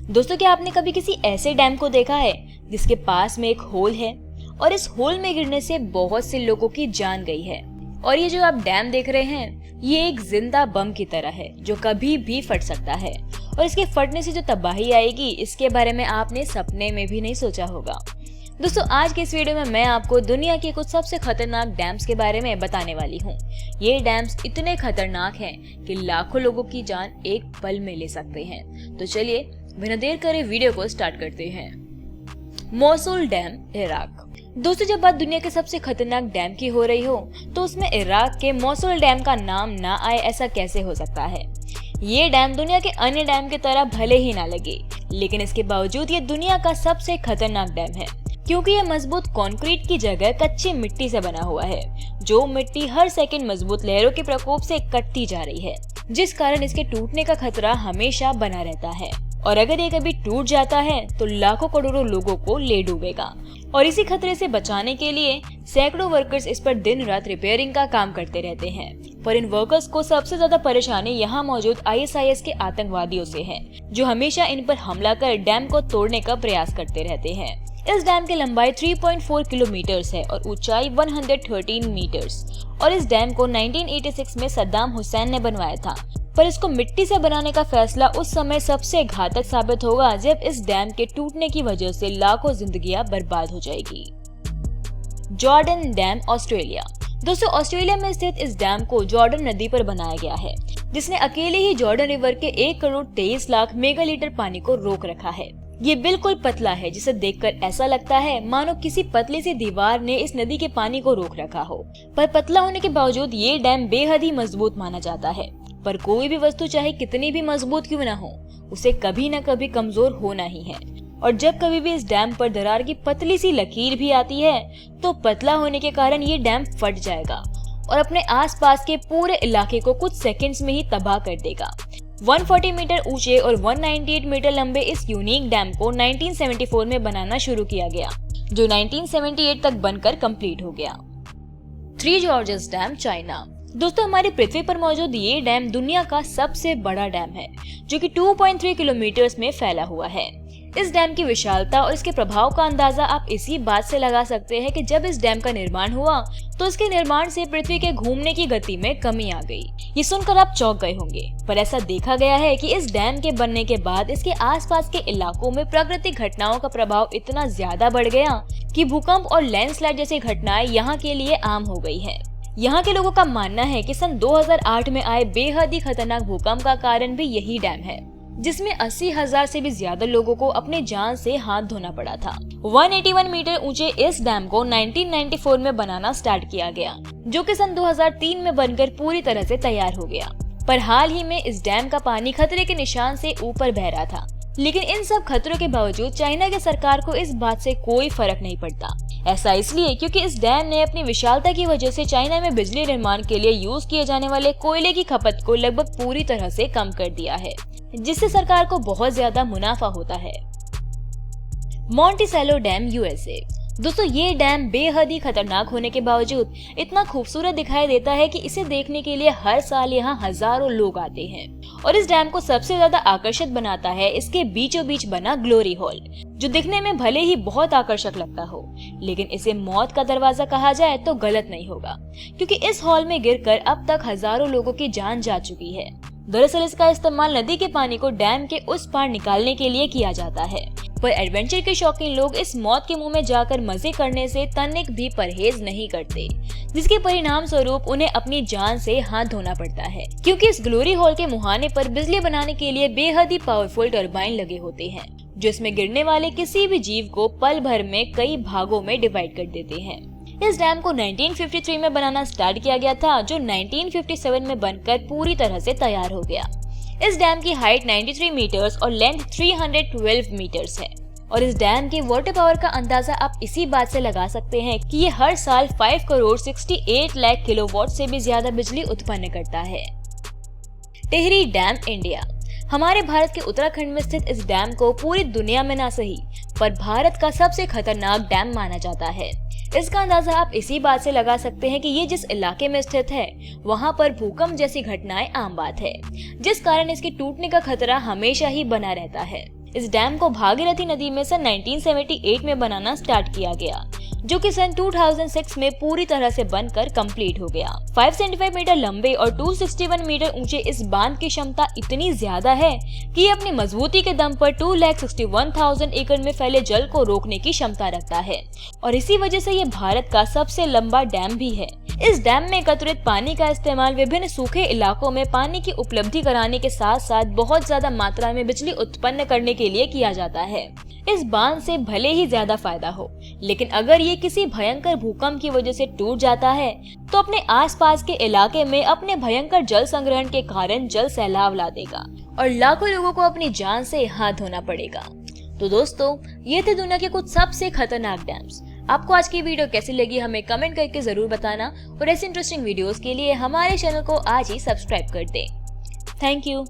दोस्तों, क्या आपने कभी किसी ऐसे डैम को देखा है जिसके पास में एक होल है और इस होल में गिरने से बहुत से लोगों की जान गई है। और ये जो आप डैम देख रहे हैं, ये एक जिंदा बम की तरह है जो कभी भी फट सकता है। और इसके फटने से जो तबाही आएगी, इसके बारे में आपने सपने में भी नहीं सोचा होगा। दोस्तों, आज के इस वीडियो में मैं आपको दुनिया के कुछ सबसे खतरनाक डैम्स के बारे में बताने वाली हूँ। ये डैम्स इतने खतरनाक हैं कि लाखों लोगों की जान एक पल में ले सकते हैं। तो चलिए बिना देर करे वीडियो को स्टार्ट करते हैं। Mosul dam, Iraq. दोस्तों, जब बात दुनिया के सबसे खतरनाक डैम की हो रही हो तो उसमें इराक के मोसुल डैम का नाम ना आए, ऐसा कैसे हो सकता है। ये डैम दुनिया के अन्य डैम की तरह भले ही ना लगे, लेकिन इसके बावजूद ये दुनिया का सबसे खतरनाक डैम है, क्योंकि यह मजबूत कंक्रीट की जगह कच्ची मिट्टी से बना हुआ है, जो मिट्टी हर सेकंड मजबूत लहरों के प्रकोप से कटती जा रही है, जिस कारण इसके टूटने का खतरा हमेशा बना रहता है। और अगर ये कभी टूट जाता है तो लाखों करोड़ों लोगों को ले डूबेगा। और इसी खतरे से बचाने के लिए सैकड़ों वर्कर्स इस पर दिन रात रिपेयरिंग का काम करते रहते हैं। पर इन वर्कर्स को सबसे ज्यादा परेशानी यहाँ मौजूद ISIS के आतंकवादियों से है, जो हमेशा इन पर हमला कर डैम को तोड़ने का प्रयास करते रहते हैं। इस डैम की लंबाई 3.4 किलोमीटर है और ऊंचाई 113 मीटर्स। और इस डैम को 1986 में सद्दाम हुसैन ने बनवाया था, पर इसको मिट्टी से बनाने का फैसला उस समय सबसे घातक साबित होगा जब इस डैम के टूटने की वजह से लाखों जिंदगियां बर्बाद हो जाएगी। Jordan dam, Australia. दोस्तों, ऑस्ट्रेलिया में स्थित इस डैम को जॉर्डन नदी पर बनाया गया है, जिसने अकेले ही जॉर्डन रिवर के 1 करोड़ 23 लाख मेगालीटर पानी को रोक रखा है। ये बिल्कुल पतला है, जिसे देखकर ऐसा लगता है मानो किसी पतली सी दीवार ने इस नदी के पानी को रोक रखा हो। पर पतला होने के बावजूद ये डैम बेहद ही मजबूत माना जाता है। पर कोई भी वस्तु चाहे कितनी भी मजबूत क्यों न हो, उसे कभी न कभी कमजोर होना ही है। और जब कभी भी इस डैम पर दरार की पतली सी लकीर भी आती है तो पतला होने के कारण ये डैम फट जाएगा और अपने आसपास के पूरे इलाके को कुछ सेकंड्स में ही तबाह कर देगा। 140 मीटर ऊंचे और 198 मीटर लंबे इस यूनिक डैम को 1974 में बनाना शुरू किया गया, जो 1978 तक बनकर कंप्लीट हो गया। Three George's dam, China. दोस्तों, हमारी पृथ्वी पर मौजूद ये डैम दुनिया का सबसे बड़ा डैम है, जो कि 2.3 किलोमीटर में फैला हुआ है। इस डैम की विशालता और इसके प्रभाव का अंदाजा आप इसी बात से लगा सकते हैं कि जब इस डैम का निर्माण हुआ तो इसके निर्माण से पृथ्वी के घूमने की गति में कमी आ गई। ये सुनकर आप चौंक गए होंगे, पर ऐसा देखा गया है कि इस डैम के बनने के बाद इसके आसपास के इलाकों में प्राकृतिक घटनाओं का प्रभाव इतना ज्यादा बढ़ गया कि भूकंप और लैंडस्लाइड जैसी घटनाएं यहाँ के लिए आम हो गई है। यहाँ के लोगों का मानना है कि सन 2008 में आए बेहद ही खतरनाक भूकंप का कारण भी यही डैम है, जिसमें 80,000 से भी ज्यादा लोगों को अपने जान से हाथ धोना पड़ा था। 181 मीटर ऊंचे इस डैम को 1994 में बनाना स्टार्ट किया गया, जो कि सन 2003 में बनकर पूरी तरह से तैयार हो गया। पर हाल ही में इस डैम का पानी खतरे के निशान से ऊपर बह रहा था, लेकिन इन सब खतरों के बावजूद चाइना की सरकार को इस बात से कोई फर्क नहीं पड़ता। ऐसा इसलिए क्योंकि इस डैम ने अपनी विशालता की वजह से चाइना में बिजली निर्माण के लिए यूज किए जाने वाले कोयले की खपत को लगभग पूरी तरह से कम कर दिया है, जिससे सरकार को बहुत ज्यादा मुनाफा होता है। मोंटिसेलो डैम, USA। दोस्तों, ये डैम बेहद ही खतरनाक होने के बावजूद इतना खूबसूरत दिखाई देता है कि इसे देखने के लिए हर साल यहाँ हजारों लोग आते हैं। और इस डैम को सबसे ज्यादा आकर्षित बनाता है इसके बीचों बीच बना ग्लोरी हॉल, जो दिखने में भले ही बहुत आकर्षक लगता हो, लेकिन इसे मौत का दरवाजा कहा जाए तो गलत नहीं होगा, क्योंकि इस हॉल में गिरकर अब तक हजारों लोगों की जान जा चुकी है। दरअसल इसका इस्तेमाल नदी के पानी को डैम के उस पार निकालने के लिए किया जाता है, पर एडवेंचर के शौकीन लोग इस मौत के मुंह में जाकर मजे करने से तनिक भी परहेज नहीं करते, जिसके परिणाम स्वरूप उन्हें अपनी जान से हाथ धोना पड़ता है, क्योंकि इस ग्लोरी हॉल के मुहाने पर बिजली बनाने के लिए बेहद ही पावरफुल टरबाइन लगे होते हैं, जो इसमें गिरने वाले किसी भी जीव को पल भर में कई भागों में डिवाइड कर देते हैं। इस डैम को 1953 में बनाना स्टार्ट किया गया था, जो 1957 में बनकर पूरी तरह से तैयार हो गया। इस डैम की हाइट 93 मीटर्स और लेंथ 312 मीटर्स है। और इस डैम की वाटर पावर का अंदाजा आप इसी बात से लगा सकते हैं कि ये हर साल 5 करोड़ 68 लाख किलोवाट से भी ज्यादा बिजली उत्पन्न करता है। Tehri dam, India. हमारे भारत के उत्तराखंड में स्थित इस डैम को पूरी दुनिया में ना सही पर भारत का सबसे खतरनाक डैम माना जाता है। इसका अंदाजा आप इसी बात से लगा सकते हैं कि ये जिस इलाके में स्थित है वहाँ पर भूकंप जैसी घटनाएं आम बात है, जिस कारण इसके टूटने का खतरा हमेशा ही बना रहता है। इस डैम को भागीरथी नदी में सन 1978 में बनाना स्टार्ट किया गया, जो कि सन 2006 में पूरी तरह से बनकर कंप्लीट हो गया। 575 मीटर लंबे और 261 मीटर ऊंचे इस बांध की क्षमता इतनी ज्यादा है कि ये अपनी मजबूती के दम पर 2,61,000 एकड़ में फैले जल को रोकने की क्षमता रखता है और इसी वजह से ये भारत का सबसे लंबा डैम भी है। इस डैम में एकत्रित पानी का इस्तेमाल विभिन्न सूखे इलाकों में पानी की उपलब्धि कराने के साथ साथ बहुत ज्यादा मात्रा में बिजली उत्पन्न करने के लिए किया जाता है। इस बांध से भले ही ज्यादा फायदा हो, लेकिन अगर ये किसी भयंकर भूकंप की वजह से टूट जाता है तो अपने आसपास के इलाके में अपने भयंकर जल संग्रहण के कारण जल सैलाब ला देगा और लाखों लोगों को अपनी जान से हाथ धोना पड़ेगा। तो दोस्तों, ये थे दुनिया के कुछ सबसे खतरनाक डैम्स। आपको आज की वीडियो कैसी लगी हमें कमेंट करके जरूर बताना और ऐसे इंटरेस्टिंग वीडियोस के लिए हमारे चैनल को आज ही सब्सक्राइब कर दें। Thank you.